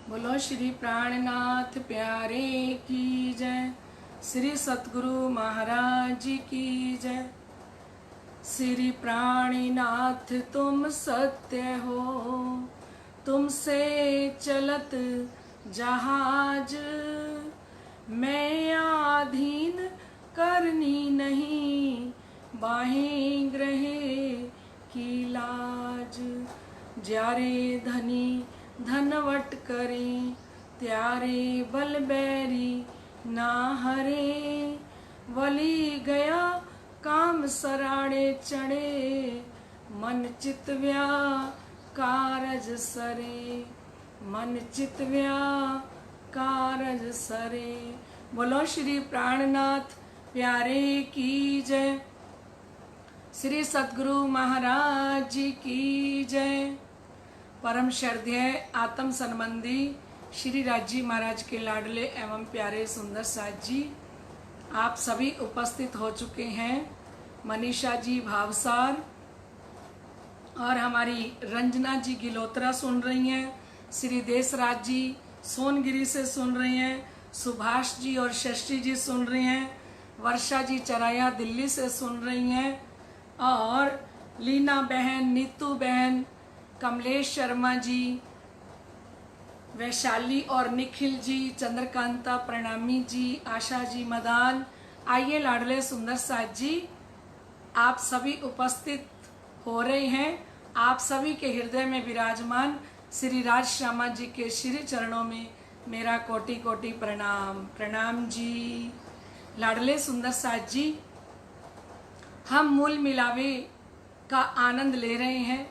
बोलो श्री प्राणनाथ प्यारे की जय। श्री सतगुरु महाराज की जय। श्री प्राणनाथ तुम सत्य हो, तुमसे चलत जहाज, मैं आधीन करनी नहीं, बाहें ग्रहे की लाज। ज्यारे धनी धनवट करें, त्यारे बल बैरी ना हरे। वली गया काम सराड़े चढ़े, मन चित व्या कारज सरे, मन चित व्या कारज सरे। बोलो श्री प्राणनाथ प्यारे की जय। श्री सतगुरु महाराज जी की जय। परम श्रद्धेय आत्म संबंधी श्री राजी महाराज के लाडले एवं प्यारे सुंदर साथ जी, आप सभी उपस्थित हो चुके हैं। मनीषा जी भावसार और हमारी रंजना जी गिलोत्रा सुन रही हैं। श्री देशराज जी सोनगिरी से सुन रही हैं। सुभाष जी और शशि जी सुन रही हैं। वर्षा जी चराया दिल्ली से सुन रही हैं। और लीना बहन, नीतू बहन, कमलेश शर्मा जी, वैशाली और निखिल जी, चंद्रकांता प्रणामी जी, आशा जी मदान, आइए लाडले सुंदर साथ जी, आप सभी उपस्थित हो रहे हैं। आप सभी के हृदय में विराजमान श्री राज श्यामा जी के श्री चरणों में मेरा कोटि कोटि प्रणाम। प्रणाम जी। लाडले सुंदर साथ जी, हम मूल मिलावे का आनंद ले रहे हैं।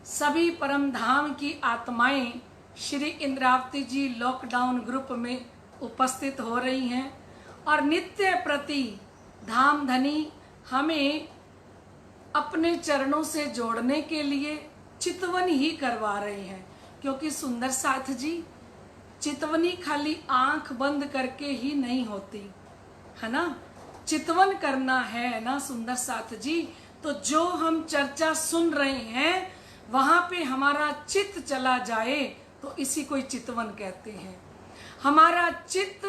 सभी परम धाम की आत्माएं श्री इंद्रावती जी लॉकडाउन ग्रुप में उपस्थित हो रही हैं और नित्य प्रति धाम धनी हमें अपने चरणों से जोड़ने के लिए चितवन ही करवा रहे हैं। क्योंकि सुंदर साथ जी, चितवनी खाली आंख बंद करके ही नहीं होती है ना, चितवन करना है ना सुंदर साथ जी। तो जो हम चर्चा सुन रहे हैं वहां पे हमारा चित्त चला जाए तो इसी को चितवन कहते हैं। हमारा चित्त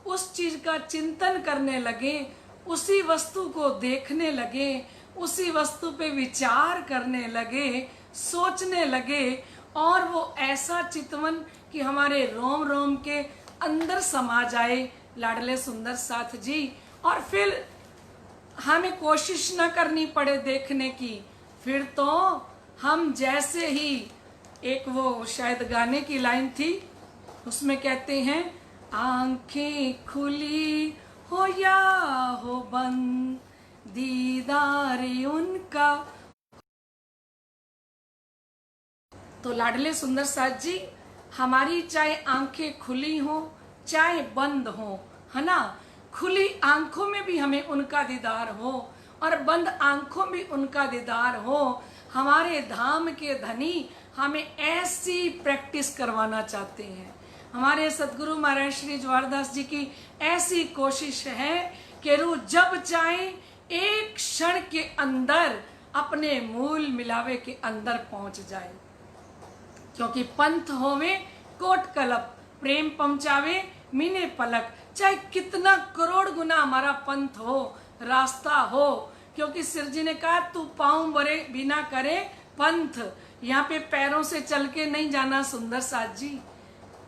उस चीज का चिंतन करने लगे, उसी वस्तु को देखने लगे, उसी वस्तु पे विचार करने लगे, सोचने लगे, और वो ऐसा चितवन कि हमारे रोम रोम के अंदर समा जाए लाडले सुंदर साथ जी। और फिर हमें कोशिश न करनी पड़े देखने की। फिर तो हम जैसे ही, एक वो शायद गाने की लाइन थी, उसमें कहते हैं, आंखें खुली हो या हो बंद, दीदार उनका। तो लाडले सुंदर साथ जी, हमारी चाहे आंखें खुली हो चाहे बंद हो, है ना, खुली आंखों में भी हमें उनका दीदार हो और बंद आंखों में उनका दीदार हो। हमारे धाम के धनी हमें ऐसी प्रैक्टिस करवाना चाहते हैं। हमारे सतगुरु महाराज श्री जवाहरदास जी की ऐसी कोशिश है कि रूह जब चाहे एक क्षण के अंदर अपने मूल मिलावे के अंदर पहुंच जाए। क्योंकि पंथ होवे कोट कलप, प्रेम पहुंचावे मीने पलक। चाहे कितना करोड़ गुना हमारा पंथ हो, रास्ता हो, क्योंकि सिर जी ने कहा, तू पाँव बरे बिना करे पंथ। यहाँ पे पैरों से चल के नहीं जाना सुंदर साथ जी,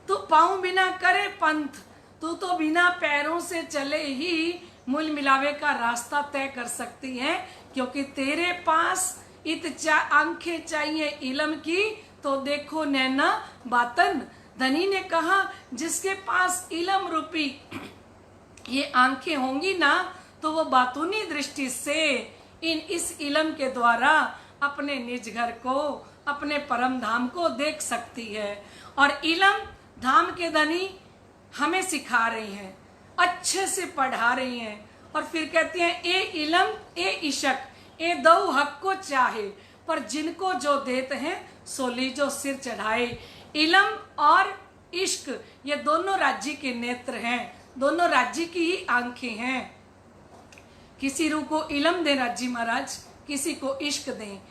तू पाँव बिना करे पंथ। तू तो बिना पैरों से चले ही मूल मिलावे का रास्ता तय कर सकती है। क्योंकि तेरे पास आंखें चाहिए इलम की, तो देखो नैना बातन। धनी ने कहा, जिसके पास इलम रूपी ये आंखें होंगी ना, तो वो बातूनी दृष्टि से इस इलम के द्वारा अपने निज घर को, अपने परम धाम को देख सकती है। और इलम धाम के धनी हमें सिखा रही हैं, अच्छे से पढ़ा रही हैं। और फिर कहती हैं, ए इलम ए इशक ए दो हक को चाहे, पर जिनको जो देते हैं सो लीजो सिर चढ़ाए। इलम और इश्क ये दोनों राज्य के नेत्र हैं, दोनों राज्य की ही आंखें हैं। किसी रूह को इलम दें राज्य महाराज, किसी को इश्क दें।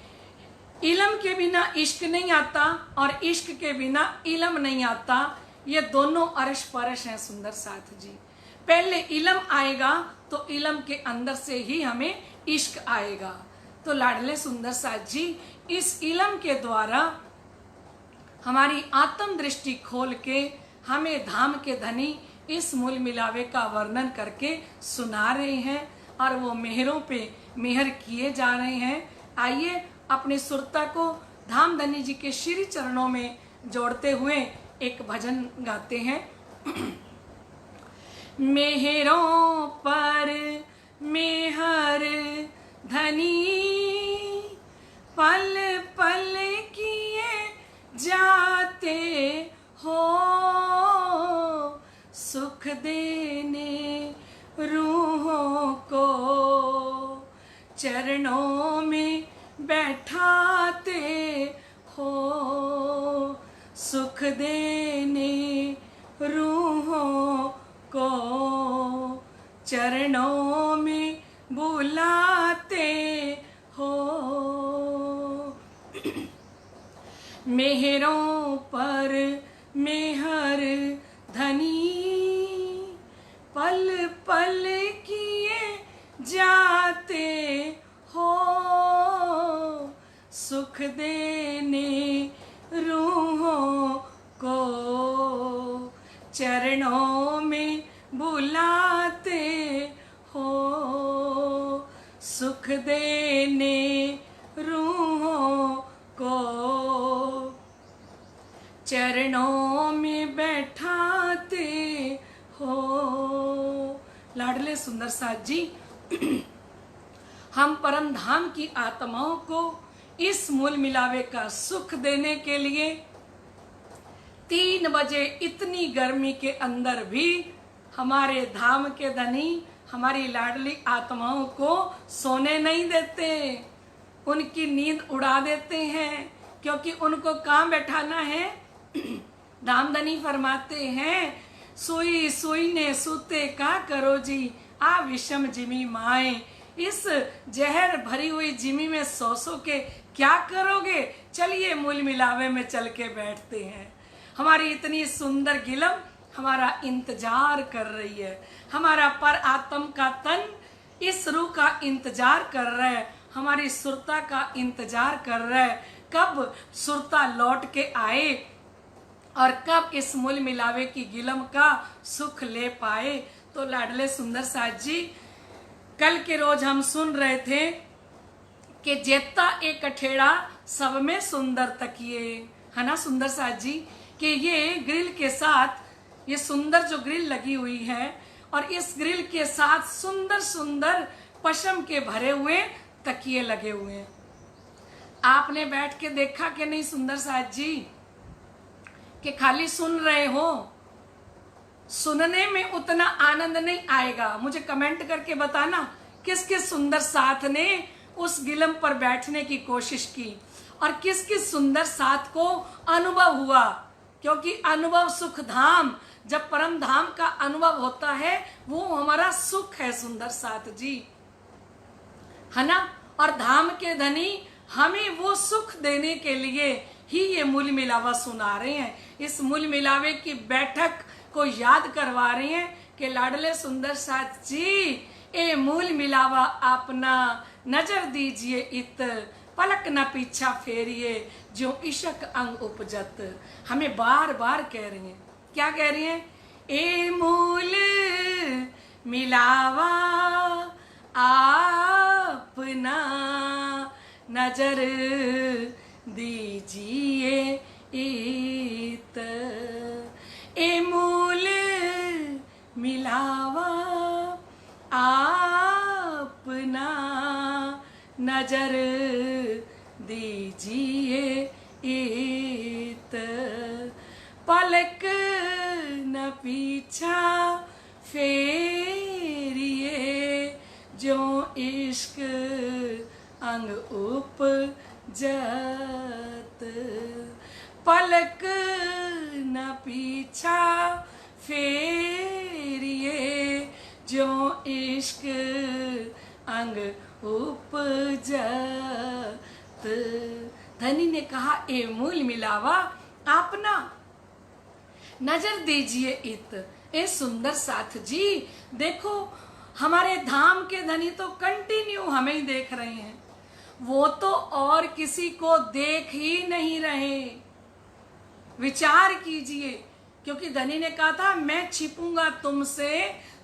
इलम के बिना इश्क नहीं आता और इश्क के बिना इलम नहीं आता। ये दोनों अरश परश हैं सुंदर साथ जी। पहले इलम आएगा तो इलम के अंदर से ही हमें इश्क आएगा। तो लाडले सुंदर साथ जी इस इलम के द्वारा हमारी आत्म दृष्टि खोल के हमें धाम के धनी इस मूल मिलावे का वर्णन करके सुना रहे हैं और वो मेहरों पे मेहर किए जा रहे हैं। आइए अपनी सुरता को धाम धनी जी के श्री चरणों में जोड़ते हुए एक भजन गाते हैं। मेहरों पर मेहर धनी पल पल किए जाते हो, सुख देने रूहों को चरणों में बैठाते हो, सुख देने रूहों को चरणों में बुलाते हो। मेहरों पर मेहर धनी पल पल किए जाते हो, सुख देने रूहों को चरणों में बुलाते हो, सुख देने रूहों को चरणों में बैठाते हो। लाडले सुंदर साथ जी हम परम धाम की आत्माओं को इस मूल मिलावे का सुख देने के लिए 3 बजे इतनी गर्मी के अंदर भी हमारे धाम के धनी हमारी लाडली आत्माओं को सोने नहीं देते, उनकी नींद उड़ा देते हैं, क्योंकि उनको काम बैठाना है। धाम धनी फरमाते हैं सोई सोई ने सूते का करो जी, आ विषम जिमी माए, इस जहर भरी हुई जिमी में सो के क्या करोगे, चलिए मूल मिलावे में चल के बैठते हैं। हमारी इतनी सुंदर गिलम हमारा इंतजार कर रही है, हमारा पर आत्म का तन इस रूह का इंतजार कर रहा है, हमारी सुरता का इंतजार कर रहा है, कब सुरता लौट के आए और कब इस मूल मिलावे की गिलम का सुख ले पाए। तो लाडले सुंदर साथ जी कल के रोज हम सुन रहे थे कि जेता एक अठेड़ा सब में सुंदर तकिए, है ना सुंदर साथ जी, कि ये ग्रिल के साथ ये सुंदर जो ग्रिल लगी हुई है और इस ग्रिल के साथ सुंदर सुंदर पशम के भरे हुए तकिए लगे हुए हैं। आपने बैठ के देखा कि नहीं सुंदर साथ जी, कि खाली सुन रहे हो, सुनने में उतना आनंद नहीं आएगा। मुझे कमेंट करके बताना किस किस सुंदर साथ ने उस गिलम पर बैठने की कोशिश की और किस किस सुंदर साथ को अनुभव हुआ, क्योंकि अनुभव सुख धाम, जब परम धाम का अनुभव होता है वो हमारा सुख है सुंदर साथ जी, है ना। और धाम के धनी हमें वो सुख देने के लिए ही ये मूल मिलावा सुना रहे हैं। इस मूल मिलावे की बैठक को याद करवा रहे हैं कि लाडले सुंदर साथ जी ए मूल मिलावा अपना नजर दीजिए इत, पलक न पीछा फेरिए जो इशक अंग उपजत। हमें बार बार कह रही हैं, क्या कह रही हैं, ए मूल मिलावा अपना नजर दीजिए इत, ए मूल मिलावा अपना नजर दीजिए इत, पलक न पीछा फेरिए जो इश्क अंग उपजत, पलक न पीछा फेरिए जो इश्क अंग उपजत। धनी ने कहा, ए मूल मिलावा, आप ना नजर दीजिए इत। ए सुंदर साथ जी, देखो हमारे धाम के धनी तो कंटिन्यू हमें ही देख रहे हैं, वो तो और किसी को देख ही नहीं रहे। विचार कीजिए, क्योंकि धनी ने कहा था मैं छिपूंगा तुमसे,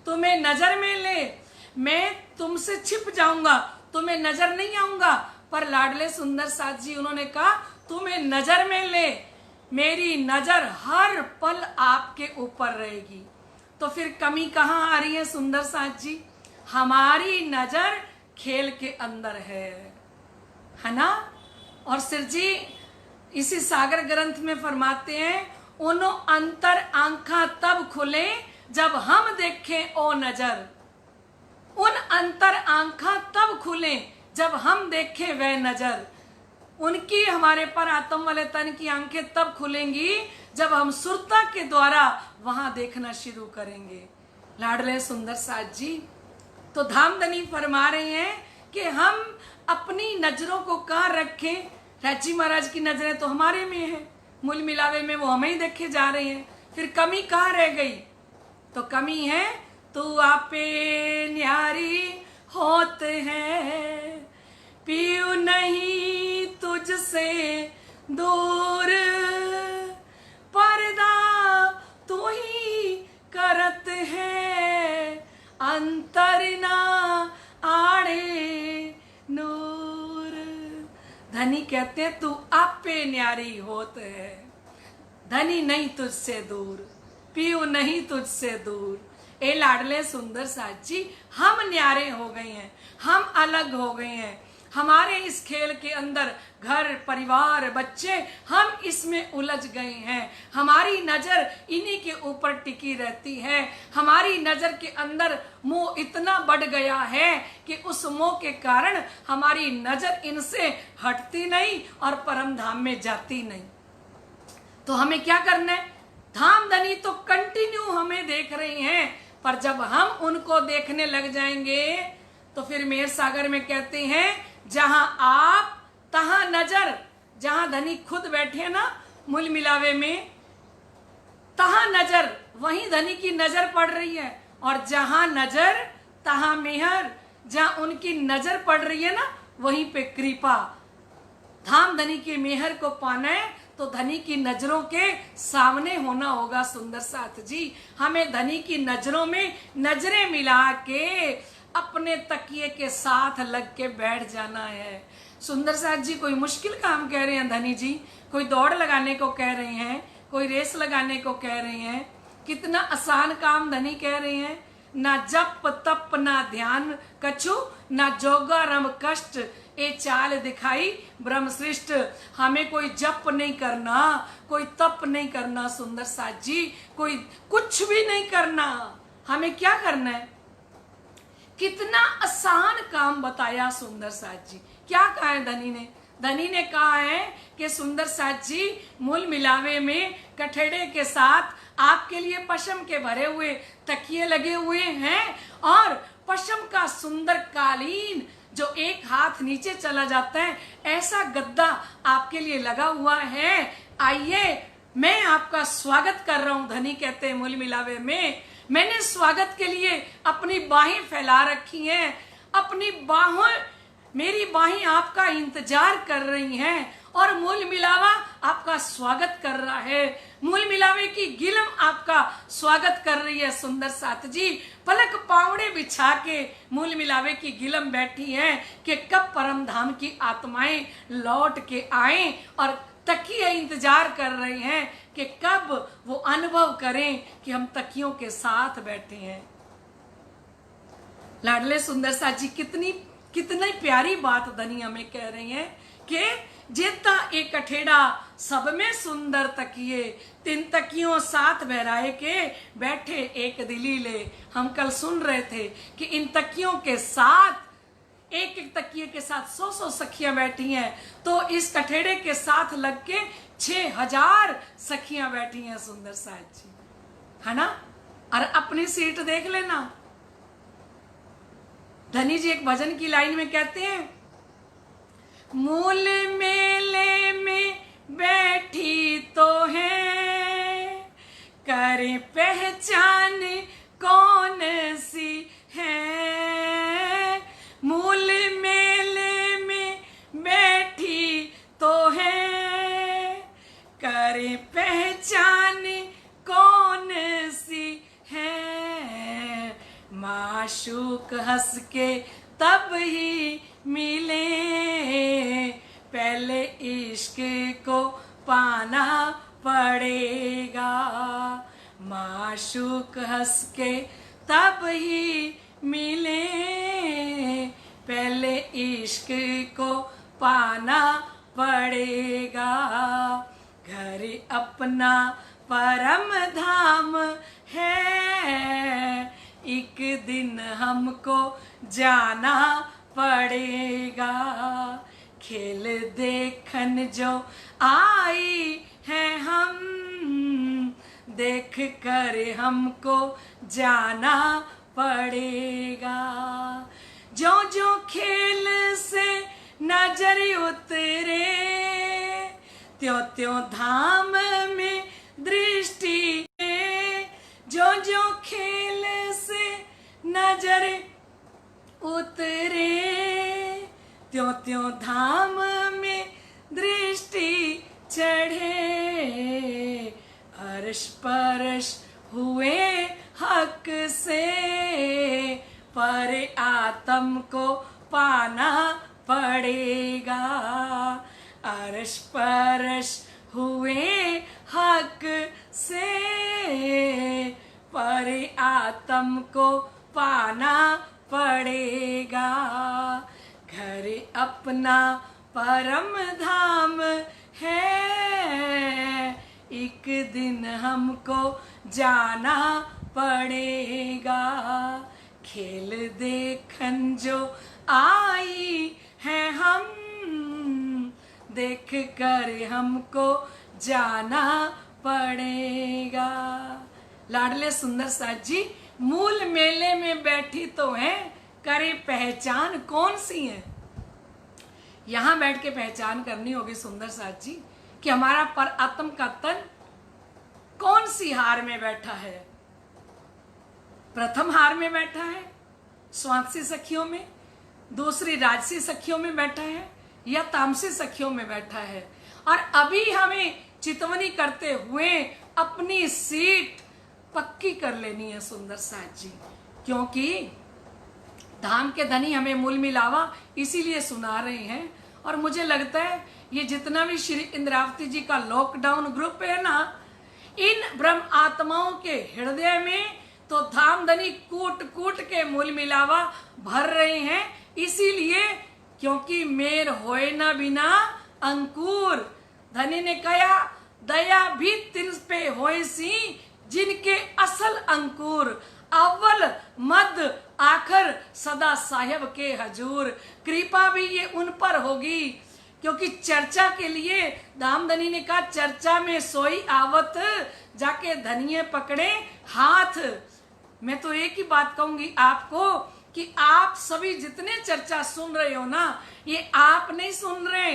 तुम्हें नजर में ले, मैं तुमसे छिप जाऊंगा, तुम्हें नजर नहीं आऊंगा। पर लाडले सुंदर साथ जी उन्होंने कहा तुम्हें नजर में ले, मेरी नजर हर पल आपके ऊपर रहेगी। तो फिर कमी कहाँ आ रही है सुंदर साथ जी? हमारी नजर खेल के अंदर है ना। और सिर जी इसी सागर ग्रंथ में फरमाते हैं, उनो अंतर आंखा तब खुले जब हम देखें ओ नजर। उन अंतर आंखा तब खुले जब हम देखें वह नजर। उनकी हमारे पर आत्म वाले तन की आंखें तब खुलेंगी जब हम सुरता के द्वारा वहां देखना शुरू करेंगे। लाडले सुंदर साथ जी तो धामधनी फरमा रहे हैं कि हम अपनी नजरों को कहाँ रखें। राजी महाराज की नजरें तो हमारे में है, मूल मिलावे में वो हमें ही देखे जा रहे हैं। फिर कमी कहाँ रह गई? तो कमी है तू आपे न्यारी होते हैं, पीऊ नहीं तुझसे दूर, पर्दा तू ही करत है, अंतर ना आड़े नूर। धनी कहते हैं तू आपे न्यारी होत है, धनी नहीं तुझसे दूर, पीऊ नहीं तुझसे दूर। ए लाडले सुंदर साथ जी, हम न्यारे हो गए हैं, हम अलग हो गए हैं। हमारे इस खेल के अंदर घर परिवार बच्चे, हम इसमें उलझ गए हैं। हमारी नजर इन्हीं के ऊपर टिकी रहती है। हमारी नजर के अंदर मोह इतना बढ़ गया है कि उस मोह के कारण हमारी नजर इनसे हटती नहीं और परम धाम में जाती नहीं। तो हमें क्या करना है? धामधनी तो कंटिन्यू हमें देख रही हैं, पर जब हम उनको देखने लग जाएंगे तो फिर मेर सागर में कहते हैं, जहां आप तहां नजर। जहां धनी खुद बैठे हैं ना मूल मिलावे में, तहां नजर, वहीं धनी की नजर पड़ रही है। और जहां नजर तहां मेहर, जहां उनकी नजर पड़ रही है ना वहीं पे कृपा। धाम धनी के मेहर को पाना है तो धनी की नजरों के सामने होना होगा। सुंदर साथ जी, हमें धनी की नजरों में नजरें मिला के अपने तकिए के साथ लग के बैठ जाना है। सुंदर साथ जी कोई मुश्किल काम कह रहे हैं धनी जी, कोई दौड़ लगाने को कह रहे हैं, कोई रेस लगाने को कह रहे हैं। कितना आसान काम धनी कह रहे हैं। ना जप तप ना ध्यान कछु, ना जोगा रम कष्ट, ए चाल दिखाई ब्रह्म सृष्ट। हमें कोई जप नहीं करना, कोई तप नहीं करना सुंदर साथ जी, कोई कुछ भी नहीं करना। हमें क्या करना है? कितना आसान काम बताया सुंदर साथ जी। क्या कहा है धनी ने? धनी ने कहा है कि सुंदर साथ जी मूल मिलावे में कठेड़े के साथ आपके लिए पशम के भरे हुए तकिए लगे हुए हैं और पशम का सुंदर कालीन जो एक हाथ नीचे चला जाता है ऐसा गद्दा आपके लिए लगा हुआ है। आइए मैं आपका स्वागत कर रहा हूं। धनी कहते हैं मूल मिलावे में, मैंने स्वागत के लिए अपनी बाहें फैला रखी हैं, अपनी बाहों, मेरी बाहें आपका इंतजार कर रही हैं और मूल मिलावा आपका स्वागत कर रहा है। मूल मिलावे की गिलम आपका स्वागत कर रही है। सुंदर साथ जी पलक पावड़े बिछा के मूल मिलावे की गिलम बैठी है कि कब परम धाम की आत्माएं लौट के आए और तकिए इंतजार कर रहे हैं कि कब वो अनुभव करें कि हम तकियों के साथ बैठे हैं। लाडले सुंदर साथ जी कितनी प्यारी बात धनी हमें कह रही हैं कि जेता एक कठेड़ा सब में सुंदर तकिए, तीन तकियों साथ बहराए के बैठे एक दिली ले। हम कल सुन रहे थे कि इन तकियों के साथ एक एक तकिए के साथ 100 सखियां बैठी हैं, तो इस कठेड़े के साथ लग के 6000 सखियां बैठी हैं सुंदर साथ जी, है ना। और अपनी सीट देख लेना। धनी जी एक भजन की लाइन में कहते हैं, मूल मेले में बैठी तो है, करे पहचान कौन सी है। मूल मेले में बैठी तो है, करे पहचान कौन सी है। माशूक हंस के तब ही मिले, पहले इश्क को पाना पड़ेगा। माशूक हंस के तब ही मिले, पहले इश्क को पाना पड़ेगा। घर अपना परम धाम है, एक दिन हमको जाना पड़ेगा। खेल देखन जो आई है हम, देख कर हमको जाना पड़ेगा। जो जो खेल से नजर उतरे, त्यों त्यों धाम में दृष्टि। जो जो खेल से नजर उतरे, त्यों त्यों धाम में दृष्टि चढ़े। अर्श परश हुए हक से, पर आत्म को पाना पड़ेगा। अर्श परश हुए हक से, पर आत्म को पाना पड़ेगा। घर अपना परम धाम है, एक दिन हमको जाना पड़ेगा। खेल देखन जो आई है हम, देख कर हमको जाना पड़ेगा। लाडले सुंदर साथ जी, मूल मेले में बैठी तो है, करे पहचान कौन सी है। यहां बैठ के पहचान करनी होगी सुंदर साथ जी कि हमारा पर आत्म का तन कौन सी हार में बैठा है। प्रथम हार में बैठा है स्वांसी सखियों में, दूसरी राजसी सखियों में बैठा है, या तामसी सखियों में बैठा है। और अभी हमें चितवनी करते हुए अपनी सीट पक्की कर लेनी है सुंदर साथ जी, क्योंकि धाम के धनी हमें मूल मिलावा इसीलिए सुना रहे हैं। और मुझे लगता है ये जितना भी श्री इंद्रावती जी का लॉकडाउन ग्रुप है ना, इन ब्रह्म आत्माओं के हृदय में तो धाम धनी कूट कूट के मूल मिलावा भर रहे हैं। इसीलिए क्योंकि मेर होए ना बिना अंकुर, धनी ने कहा दया भी तिन पे होए सी, जिनके असल अंकुर अव्वल मद आखिर सदा साहिब के हजूर। कृपा भी ये उन पर होगी, क्योंकि चर्चा के लिए दामधनी ने कहा चर्चा में सोई आवत, जाके धनिये पकड़े हाथ। मैं तो एक ही बात कहूंगी आपको कि आप सभी जितने चर्चा सुन रहे हो ना, ये आप नहीं सुन रहे,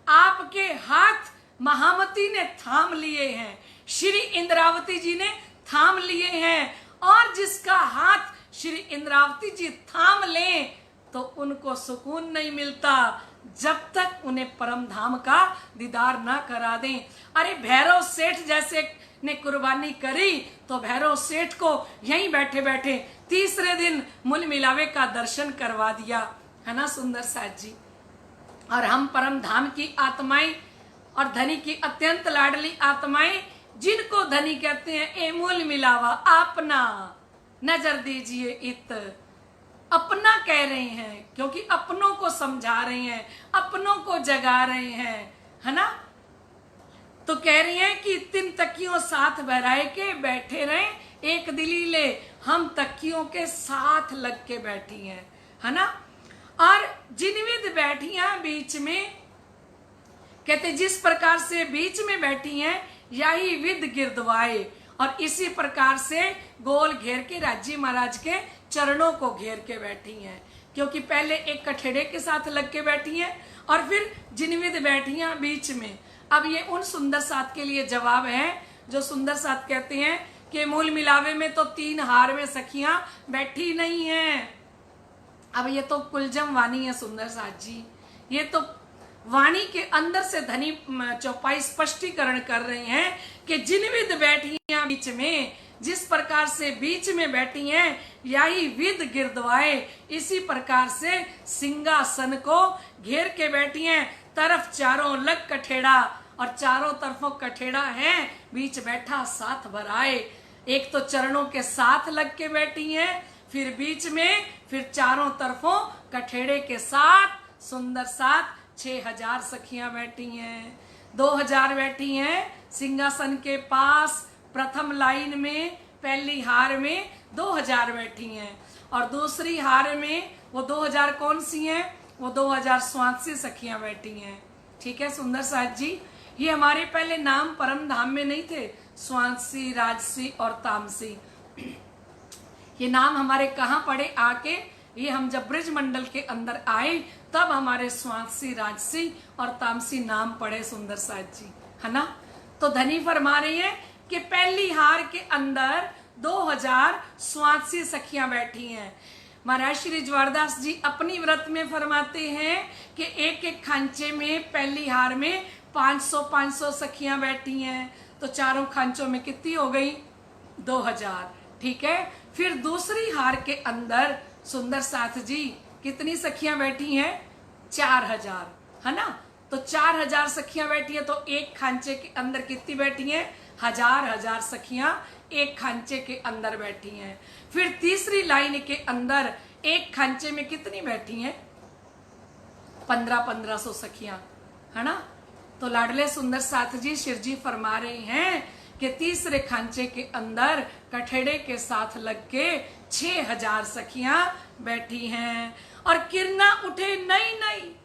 आपके हाथ महामती ने थाम लिए हैं, श्री इंद्रावती जी ने थाम लिए हैं। और जिसका हाथ श्री इंद्रावती जी थाम लें तो उनको सुकून नहीं मिलता जब तक उन्हें परम धाम का दीदार ना करा दें। अरे भैरव सेठ जैसे ने कुर्बानी करी तो भैरव सेठ को यहीं बैठे बैठे तीसरे दिन मूल मिलावे का दर्शन करवा दिया, है ना सुंदर साथ जी। और हम परम धाम की आत्माएं और धनी की अत्यंत लाडली आत्माएं, जिनको धनी कहते हैं, ए मूल मिलावा अपना नजर दीजिए इत, अपना कह रहे हैं क्योंकि अपनों को समझा रहे हैं, अपनों को जगा रहे हैं, है ना। तो कह रही हैं कि तीन तकियों साथ बहराए के बैठे रहे, एक दिली ले हम तकियों के साथ लग के बैठी हैं, है ना। और जिनविद बैठियां बीच में, कहते जिस प्रकार से बीच में बैठी हैं यही विद गिरदवाए, और इसी प्रकार से गोल घेर के राज्य महाराज के चरणों को घेर के बैठी हैं, क्योंकि पहले एक कठेड़े के साथ लग के बैठी हैं और फिर जिनविद बैठियां बीच में। अब ये उन सुंदर साथ के लिए जवाब है जो सुंदर साथ कहते हैं कि मूल मिलावे में तो 3 हार में सखियां बैठी नहीं है। अब ये तो कुलजम वाणी है सुंदर साथ जी, ये तो वाणी के अंदर से धनी चौपाई स्पष्टीकरण कर रहे हैं कि जिनविद बैठियां बीच में, जिस प्रकार से बीच में बैठी हैं यही विद गिरदवाए, इसी प्रकार से सिंहासन को घेर के बैठी हैं। तरफ चारों लग कठेड़ा, और चारों तरफों कठेड़ा है, बीच बैठा साथ भराए। एक तो चरणों के साथ लग के बैठी हैं, फिर बीच में, फिर चारों तरफों कठेड़े के साथ सुंदर साथ 6000 सखियां बैठी हैं। 2000 बैठी हैं सिंहासन के पास, प्रथम लाइन में पहली हार में 2000 बैठी हैं, और दूसरी हार में वो 2000 कौन सी हैं? वो 2000 स्वांसी सखियां बैठी हैं। ठीक है सुंदर साथ जी, ये हमारे पहले नाम परम धाम में नहीं थे, स्वांसी, राजसी और तामसी। ये नाम हमारे कहाँ पड़े आके? ये हम जब ब्रज मंडल के अंदर आए तब हमारे स्वांसी, राजसी और तामसी नाम पड़े सुंदर साथ जी, है ना। तो धनी फरमा रही है कि पहली हार के अंदर 2000 स्वांसी सखियां बैठी हैं। महाराज श्री ज्वारदास जी अपनी व्रत में फरमाते हैं कि एक एक खांचे में पहली हार में 500 सखियां बैठी हैं, तो चारों खांचों में कितनी हो गई? 2000। ठीक है, फिर दूसरी हार के अंदर सुंदर साथ जी कितनी सखियां बैठी हैं? 4000, है ना। तो 4000 सखियां बैठी हैं, तो एक खांचे के अंदर कितनी बैठी हैं? 1000 सखियां एक खांचे के अंदर बैठी हैं। फिर तीसरी लाइन के अंदर एक खांचे में कितनी बैठी हैं? 1500 सखियां, है ना। तो लाडले सुंदर साथ जी शिव जी फरमा रहे हैं कि तीसरे खांचे के अंदर कठेड़े के साथ लग के 6000 सखियां बैठी हैं, और किरणा उठे नई नई,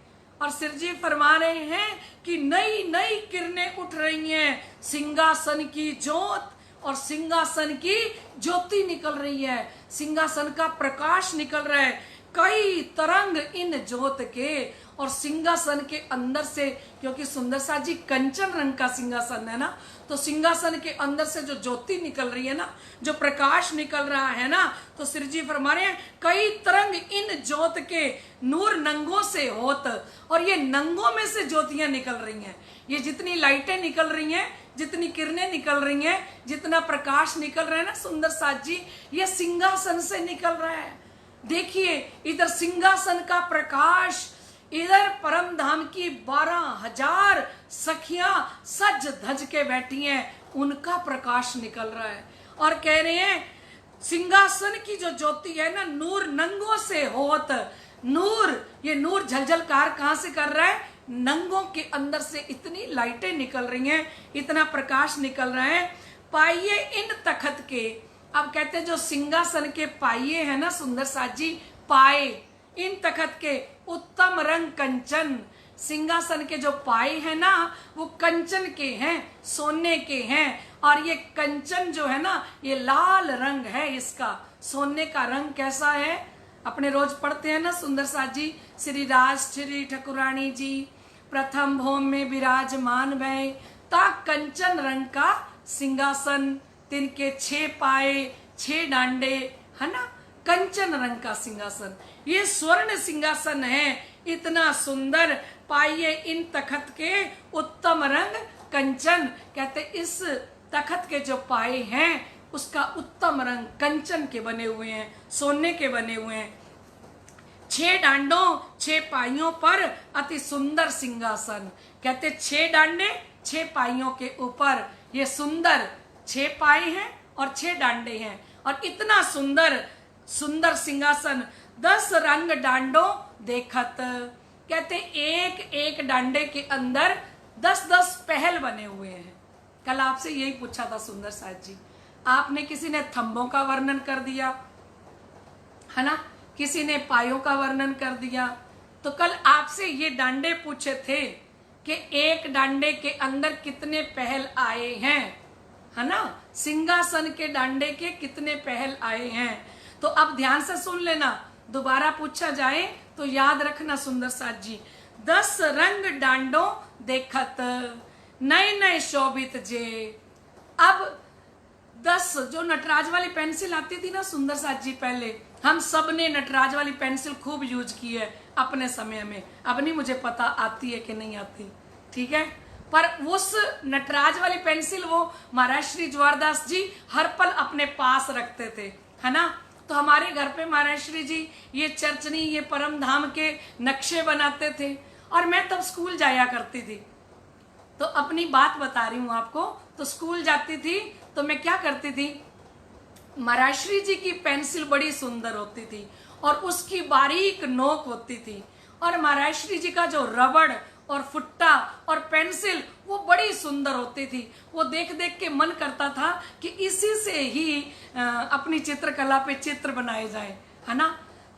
और सिर जी फरमा रहे हैं कि नई नई किरणें उठ रही हैं, सिंहासन की जोत, और सिंहासन की ज्योति निकल रही है, सिंहासन का प्रकाश निकल रहा है। कई तरंग इन ज्योत के, और सिंहासन के अंदर से, क्योंकि सुंदर साथ जी कंचन रंग का सिंहासन है ना, तो सिंहासन के अंदर से जो ज्योति निकल रही है ना, जो प्रकाश निकल रहा है ना, तो सिर जी फरमा रहे हैं कई तरंग इन ज्योत के नूर नंगों से होत, और ये नंगों में से ज्योतियां निकल रही हैं। ये जितनी लाइटें निकल रही हैं, जितनी किरणें निकल रही हैं, जितना प्रकाश निकल रहा है ना सुंदर साथ जी, ये सिंहासन से निकल रहा है। देखिए इधर सिंहासन का प्रकाश, इधर परम धाम की 12000 सखियां सज धज के बैठी हैं, उनका प्रकाश निकल रहा है, और कह रहे हैं सिंहासन की जो ज्योति है ना, नूर नंगों से होत। नूर, ये नूर झलझलकार कहां से कर रहा है? नंगों के अंदर से इतनी लाइटें निकल रही हैं, इतना प्रकाश निकल रहा है। पाइये इन तखत के, अब कहते हैं जो सिंहासन के पाइये है ना सुंदर साथ जी, पाए इन तखत के उत्तम रंग कंचन, सिंहासन के जो पाए हैं ना वो कंचन के हैं, सोने के हैं, और ये कंचन जो है ना ये लाल रंग है इसका। सोने का रंग कैसा है? अपने रोज पढ़ते हैं ना सुंदर साथ जी, श्री राज श्री ठकुरानी जी प्रथम भौम में विराजमान भय, ता कंचन रंग का सिंहासन, तिनके 6 पाए 6 डांडे, है ना, कंचन रंग का सिंहासन। ये स्वर्ण सिंहासन है, इतना सुंदर। पाइये इन तखत के उत्तम रंग कंचन, कहते इस तखत के जो पाए हैं उसका उत्तम रंग कंचन के बने हुए हैं, सोने के बने हुए हैं। 6 डांडों 6 पाइयों पर अति सुंदर सिंहासन, कहते 6 डांडे 6 पाइयों के ऊपर ये सुंदर 6 पाए हैं और 6 डांडे हैं, और इतना सुंदर सुंदर सिंहासन। 10 रंग डांडों देखत, कहते एक एक डांडे के अंदर 10-10 पहल बने हुए हैं। कल आपसे यही पूछा था सुंदर साथ जी, आपने किसी ने थंबों का वर्णन कर दिया, है ना, किसी ने पायों का वर्णन कर दिया। तो कल आपसे ये डांडे पूछे थे कि एक डांडे के अंदर कितने पहल आए हैं, है ना, सिंहासन के डांडे के कितने पहल आए हैं। तो अब ध्यान से सुन लेना, दोबारा पूछा जाए तो याद रखना सुंदर साथ जी। 10 रंग डांडो देखत, नए नए शोभित जे। अब 10 जो नटराज वाली पेंसिल आती थी ना सुंदर साथ जी, पहले हम सब ने नटराज वाली पेंसिल खूब यूज की है अपने समय में। अब नहीं मुझे पता आती है कि नहीं आती, ठीक है, पर उस नटराज वाली पेंसिल वो महाराज श्री ज्वारदास जी हर पल अपने पास रखते थे, है ना। तो हमारे घर पे महाराज श्री जी ये चर्चनी, ये परम धाम के नक्शे बनाते थे और मैं तब स्कूल जाया करती थी। तो अपनी बात बता रही हूँ आपको। तो स्कूल जाती थी तो मैं क्या करती थी, महाराज श्री जी की पेंसिल बड़ी सुंदर होती थी और उसकी बारीक नोक होती थी, और महाराज श्री जी का जो रबड़ और फुट्टा और पेंसिल वो बड़ी सुंदर होती थी। वो देख देख के मन करता था कि इसी से ही अपनी चित्रकला पे चित्र बनाए जाए, है ना।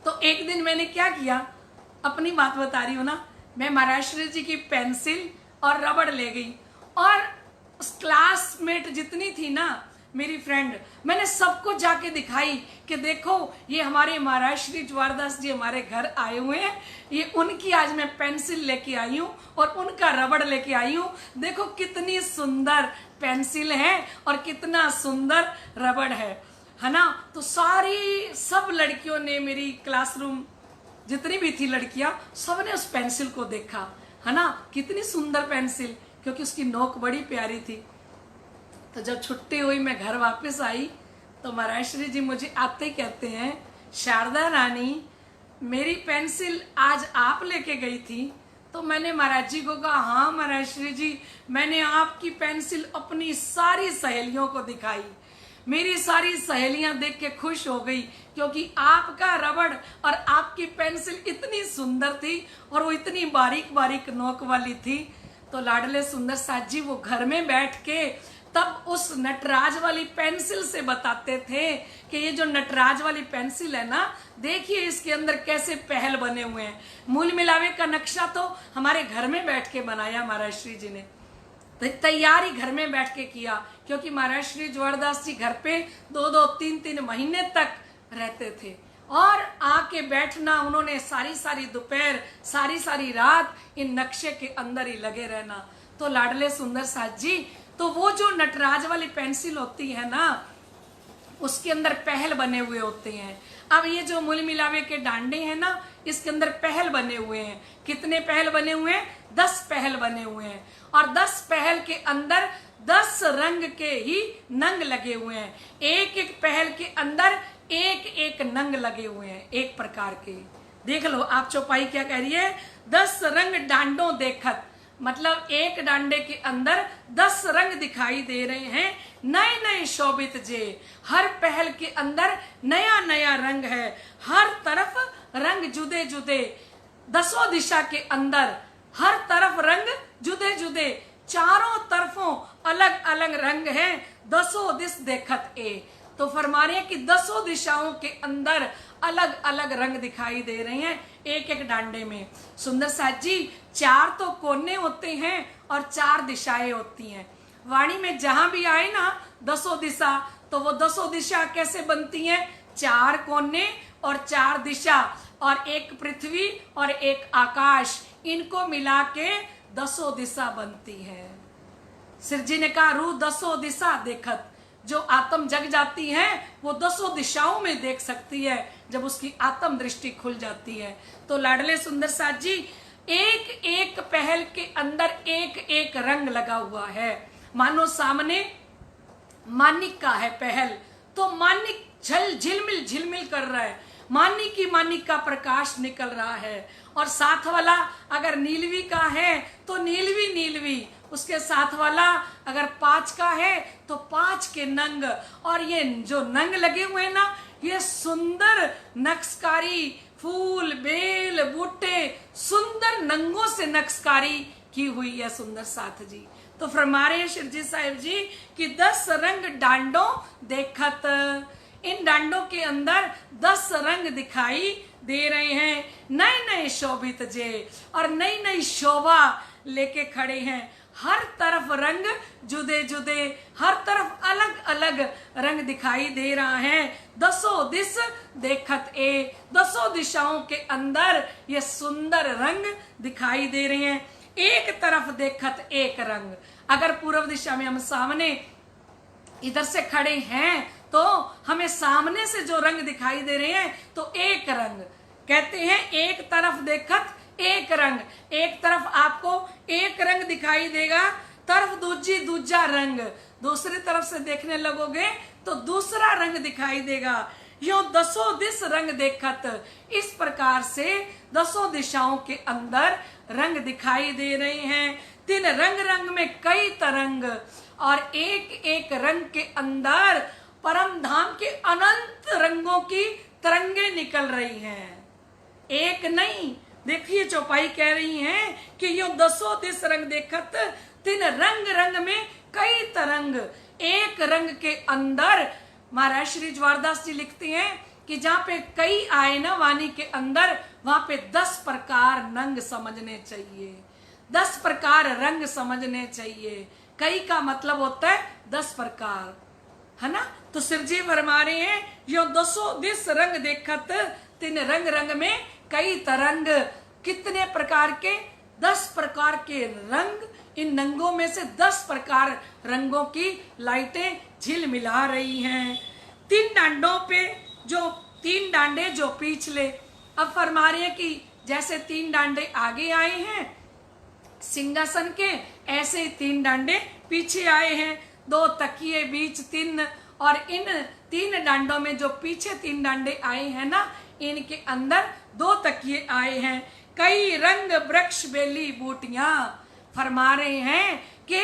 तो एक दिन मैंने क्या किया, अपनी बात बता रही हूँ ना, मैं महाराज श्री जी की पेंसिल और रबड़ ले गई और क्लासमेट जितनी थी ना मेरी फ्रेंड, मैंने सबको जाके दिखाई कि देखो ये हमारे महाराज श्री ज्वारदास जी हमारे घर आए हुए हैं, ये उनकी आज मैं पेंसिल लेके आई हूँ और उनका रबड़ लेके आई हूँ। देखो कितनी सुंदर पेंसिल है और कितना सुंदर रबड़ है ना। तो सब लड़कियों ने, मेरी क्लासरूम जितनी भी थी लड़कियां, सब ने उस पेंसिल को देखा, है ना, कितनी सुंदर पेंसिल, क्योंकि उसकी नोक बड़ी प्यारी थी। तो जब छुट्टी हुई मैं घर वापस आई तो महाराज श्री जी मुझे आते ही कहते हैं, शारदा रानी मेरी पेंसिल आज आप लेके गई थी। तो मैंने महाराज जी को कहा, हाँ महाराज श्री जी, मैंने आपकी पेंसिल अपनी सारी सहेलियों को दिखाई। मेरी सारी सहेलियां देख के खुश हो गई, क्योंकि आपका रबड़ और आपकी पेंसिल इतनी सुंदर थी और वो इतनी बारीक बारीक नोक वाली थी। तो लाडले सुंदर साथ जी वो घर में बैठ के तब उस नटराज वाली पेंसिल से बताते थे कि ये जो नटराज वाली पेंसिल है ना, देखिए इसके अंदर कैसे पहल बने हुए हैं। मूल मिलावे का नक्शा तो हमारे घर में बैठ के बनाया महाराज श्री जी ने, तैयारी घर में बैठ के किया, क्योंकि महाराज श्री ज्वारदास जी घर पे 2-2, 3-3 महीने तक रहते थे और आके बैठना, उन्होंने सारी दोपहर सारी रात इन नक्शे के अंदर ही लगे रहना। तो लाडले सुंदर साथ जी, तो वो जो नटराज वाली पेंसिल होती है ना, उसके अंदर पहल बने हुए होते हैं। अब ये जो मूल मिलावे के डांडे हैं ना, इसके अंदर पहल बने हुए हैं। कितने पहल बने हुए हैं? 10 पहल बने हुए हैं, और 10 पहल के अंदर 10 रंग के ही नंग लगे हुए हैं। एक एक पहल के अंदर एक एक नंग लगे हुए हैं, एक प्रकार के। देख लो आप चौपाई क्या कह रही है, 10 रंग डांडों देखत, मतलब एक डांडे के अंदर 10 रंग दिखाई दे रहे हैं, नए नए शोभित जे। हर पहल के अंदर नया नया रंग है, हर तरफ रंग जुदे जुदे, 10 दिशा के अंदर हर तरफ रंग जुदे जुदे, चारों तरफों अलग अलग रंग है, 10 दिश देखत ए। तो फरमा रहे हैं कि 10 दिशाओं के अंदर अलग अलग रंग दिखाई दे रहे हैं एक एक डांडे में। सुंदर साथ जी, 4 तो कोने होते हैं और 4 दिशाएं होती हैं। वाणी में जहां भी आए ना 10 दिशा, तो वो 10 दिशा कैसे बनती हैं? 4 कोने और 4 दिशा, और एक पृथ्वी और एक आकाश, इनको मिला के 10 दिशा बनती है। सिर जी ने कहा, रू 10 दिशा देखत, जो आत्म जग जाती है वो 10 दिशाओं में देख सकती है जब उसकी आत्म दृष्टि खुल जाती है। तो लाडले सुंदर साथ जी, एक एक पहल के अंदर एक एक रंग लगा हुआ है। मानो सामने मानिक का है पहल, तो मानिक झिलमिल झिलमिल कर रहा है, मानिक का प्रकाश निकल रहा है। और साथ वाला अगर नीलवी का है तो नीलवी, उसके साथ वाला अगर 5 का है तो 5 के नंग। और ये जो नंग लगे हुए हैं ना, ये सुंदर नक्शकारी, फूल बेल बूटे, सुंदर नंगों से नक्शकारी की हुई है सुंदर साथ जी। तो फरमा रहे हैं शिवजी साहिब जी कि 10 रंग डांडों देखत, इन डांडों के अंदर 10 रंग दिखाई दे रहे हैं, नए नए शोभित जे, और नई नई शोभा लेके खड़े हैं। हर तरफ रंग जुदे जुदे, हर तरफ अलग अलग रंग दिखाई दे रहा है। दसों दिश देखत ए, दसों दिशाओं के अंदर ये सुंदर रंग दिखाई दे रहे हैं। एक तरफ देखत एक रंग, अगर पूर्व दिशा में हम सामने इधर से खड़े हैं तो हमें सामने से जो रंग दिखाई दे रहे हैं तो एक रंग कहते हैं। एक तरफ देखत एक रंग, एक तरफ आपको एक रंग दिखाई देगा, तरफ दूजी दूजा रंग, दूसरी तरफ से देखने लगोगे तो दूसरा रंग दिखाई देगा। यो दसों दिश रंग देखत, इस प्रकार से दसों दिशाओं के अंदर रंग दिखाई दे रहे हैं। तीन रंग रंग में कई तरंग, और एक एक रंग के अंदर परम धाम के अनंत रंगों की तरंगे निकल रही हैं। एक नहीं, देखिए चौपाई कह रही हैं कि यो दसों दिश रंग देखत, तीन रंग रंग में कई तरंग, एक रंग के अंदर। महाराज श्री ज्वारदास जी लिखते हैं कि जहाँ पे कई आए ना वाणी के अंदर, वहां पे 10 प्रकार रंग समझने चाहिए, 10 प्रकार रंग समझने चाहिए। कई का मतलब होता है 10 प्रकार, है ना। तो सिर जी फरमा रहे हैं यो दसों दिश रंग देखत, तीन रंग रंग में कई तरंग। कितने प्रकार के? 10 प्रकार के रंग। इन रंगों में से 10 प्रकार रंगों की लाइटें झिलमिला रही हैं। 3 डांडों पे जो 3 डांडे जो पिछले, अब फरमा रहे हैं कि जैसे 3 डांडे आगे आए हैं सिंहासन के, ऐसे ही 3 डांडे पीछे आए हैं। 2 तकिए बीच 3, और इन 3 डांडों में जो पीछे 3 डांडे आए हैं ना, इनके अंदर 2 तकिए आए हैं। कई रंग वृक्ष बेली बूटियां, फरमा रहे हैं कि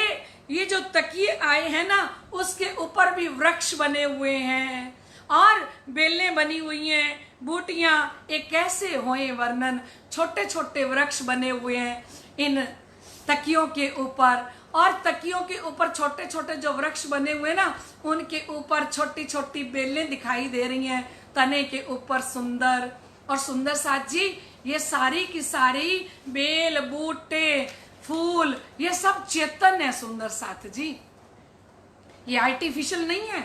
ये जो तकिए आए हैं ना, उसके ऊपर भी वृक्ष बने हुए हैं और बेलें बनी हुई हैं, बूटियां। एक कैसे होए वर्णन, छोटे छोटे वृक्ष बने हुए हैं इन तकियों के ऊपर, और तकियों के ऊपर छोटे छोटे जो वृक्ष बने हुए ना, उनके ऊपर छोटी छोटी बेलें दिखाई दे रही हैं तने के ऊपर। सुंदर और सुंदर साथ जी, ये सारी की सारी बेल बूटे फूल ये सब चेतन है सुंदर साथ जी, ये आर्टिफिशियल नहीं है।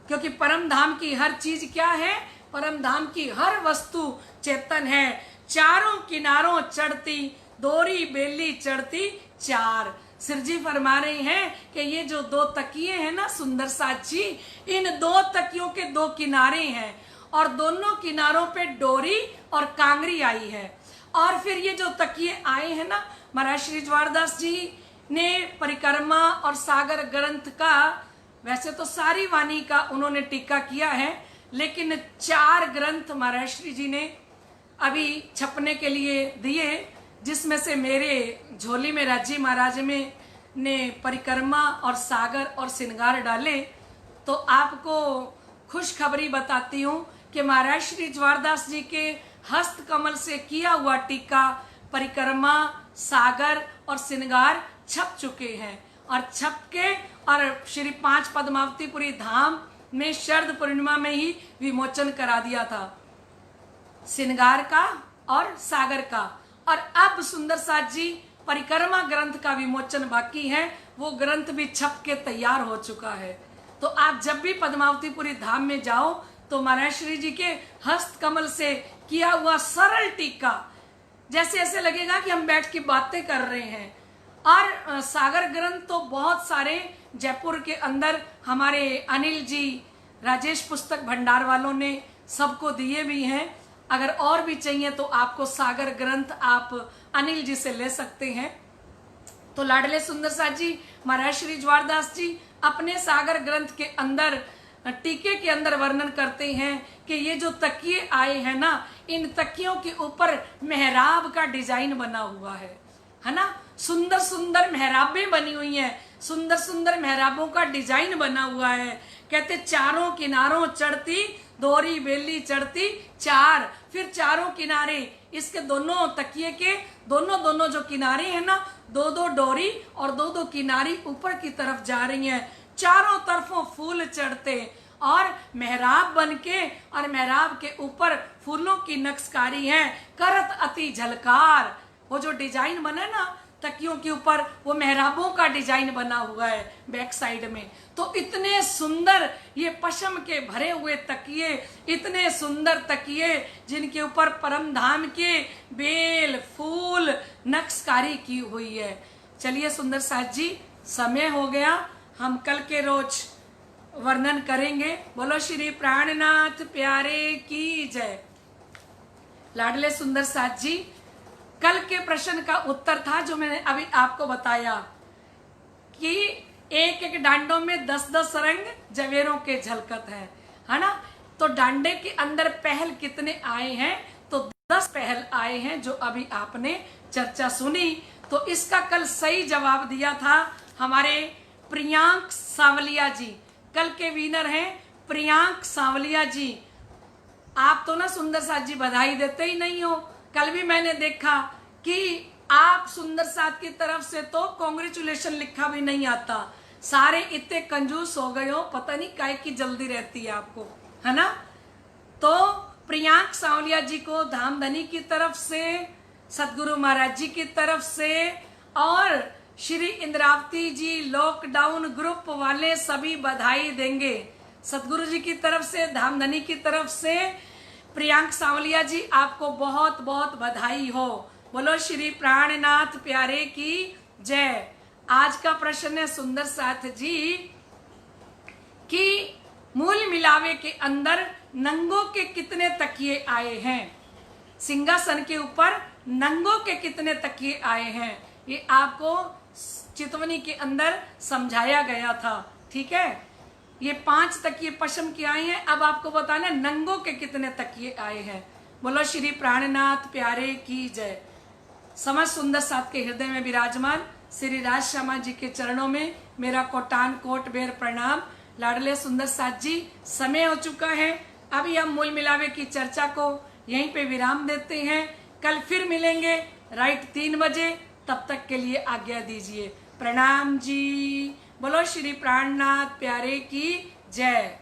क्योंकि परम धाम की हर चीज क्या है? परम धाम की हर वस्तु चेतन है। चारों किनारों चढ़ती दोरी बेली चढ़ती 4। सिरजी फरमा रहे हैं कि ये जो 2 तकिए हैं ना सुंदर साथ जी, इन 2 तकियों के 2 किनारे हैं और दोनों किनारों पे डोरी और कांगरी आई है। और फिर ये जो तकिए आए हैं ना, महाराज श्री ज्वारदास जी ने परिक्रमा और सागर ग्रंथ का, वैसे तो सारी वाणी का उन्होंने टीका किया है, लेकिन 4 ग्रंथ महाराज श्री जी ने अभी छपने के लिए दिए, जिसमें से मेरे झोली में राजी महाराज में ने परिक्रमा और सागर और श्रृंगार डाले। तो आपको खुशखबरी बताती हूँ कि महाराज श्री ज्वारदास जी के हस्त कमल से किया हुआ टीका परिक्रमा सागर और श्रृंगार छप चुके हैं, और छप के और श्री 5 पद्मावतीपुरी धाम में शरद पूर्णिमा में ही विमोचन करा दिया था श्रृंगार का और सागर का। और अब सुंदर साथ जी परिक्रमा ग्रंथ का विमोचन बाकी है, वो ग्रंथ भी छप के तैयार हो चुका है। तो आप जब भी पद्मावतीपुरी धाम में जाओ तो महाराज श्री जी के हस्त कमल से किया हुआ सरल टीका, जैसे ऐसे लगेगा कि हम बैठ के बातें कर रहे हैं। और सागर ग्रंथ तो बहुत सारे जयपुर के अंदर हमारे अनिल जी, राजेश पुस्तक भंडार वालों ने सबको दिए भी हैं। अगर और भी चाहिए तो आपको सागर ग्रंथ आप अनिल जी से ले सकते हैं। तो लाडले सुंदर साथ जी महाराज श्री ज्वारदास जी अपने सागर ग्रंथ के अंदर टीके के अंदर वर्णन करते हैं कि ये जो तकिए आए हैं ना, इन तकियों के ऊपर मेहराब का डिजाइन बना हुआ है ना। सुंदर सुंदर मेहराबें बनी हुई हैं, सुंदर सुंदर मेहराबों का डिजाइन बना हुआ है। कहते चारों किनारों चढ़ती दोरी बेली चढ़ती 4, फिर चारों किनारे इसके दोनों तकिए के दोनों जो किनारे हैं ना, 2 डोरी और 2 किनारी ऊपर की तरफ जा रही हैं। चारों तरफों फूल चढ़ते और मेहराब बनके, और मेहराब के ऊपर फूलों की नक्शकारी है। करत अति झलकार, वो जो डिजाइन बना ना, तकियों के ऊपर वो मेहराबों का डिजाइन बना हुआ है बैक साइड में। तो इतने सुंदर ये पशम के भरे हुए तकिए, इतने सुंदर तकिए जिनके ऊपर परम धाम के बेल फूल नक्शकारी की हुई है। चलिए सुंदर साथ जी, समय हो गया, हम कल के रोज वर्णन करेंगे। बोलो श्री प्राणनाथ प्यारे की जय। लाडले सुंदर साथ जी, कल के प्रश्न का उत्तर था जो मैंने अभी आपको बताया कि एक एक डांडों में 10-10 रंग जवेरों के झलकत है ना। तो डांडे के अंदर पहल कितने आए हैं? तो 10 पहल आए हैं जो अभी आपने चर्चा सुनी। तो इसका कल सही जवाब दिया था हमारे प्रियांक सांवलिया जी। कल के विनर हैं प्रियांक सांवलिया जी। आप तो ना सुंदर साथ जी बधाई देते ही नहीं हो। कल भी मैंने देखा कि आप सुंदर साथ की तरफ से तो कॉन्ग्रेचुलेशन लिखा भी नहीं आता। सारे इतने कंजूस हो गए हो, पता नहीं काय की जल्दी रहती है आपको, है ना। तो प्रियांक सांवलिया जी को धामधनी की तरफ से, सतगुरु महाराज जी की तरफ से और श्री इंद्रावती जी लॉकडाउन ग्रुप वाले सभी बधाई देंगे। सतगुरु जी की तरफ से, धामधनी की तरफ से प्रियांक सांवलिया जी आपको बहुत बहुत बधाई हो। बोलो श्री प्राणनाथ प्यारे की जय। आज का प्रश्न है सुंदर साथ जी कि मूल मिलावे के अंदर नंगों के कितने तकिए आए हैं? सिंहासन के ऊपर नंगों के कितने तकिए आए हैं? ये आपको चितवनी के अंदर समझाया गया था, ठीक है। ये 5 तकिए पशम के आए हैं। अब आपको बताना नंगों के कितने तकिए आए हैं। बोलो श्री प्राणनाथ प्यारे की जय। समस्त सुंदर साथ के हृदय में विराजमान श्री राज श्यामा जी के चरणों में मेरा कोटान कोट बेर प्रणाम। लाडले सुंदर साथ जी, समय हो चुका है। अभी हम मूल मिलावे की चर्चा को यहीं पे विराम देते हैं। कल फिर मिलेंगे राइट 3 बजे। तब तक के लिए आज्ञा दीजिए। प्रणाम जी। बोलो श्री प्राणनाथ प्यारे की जय।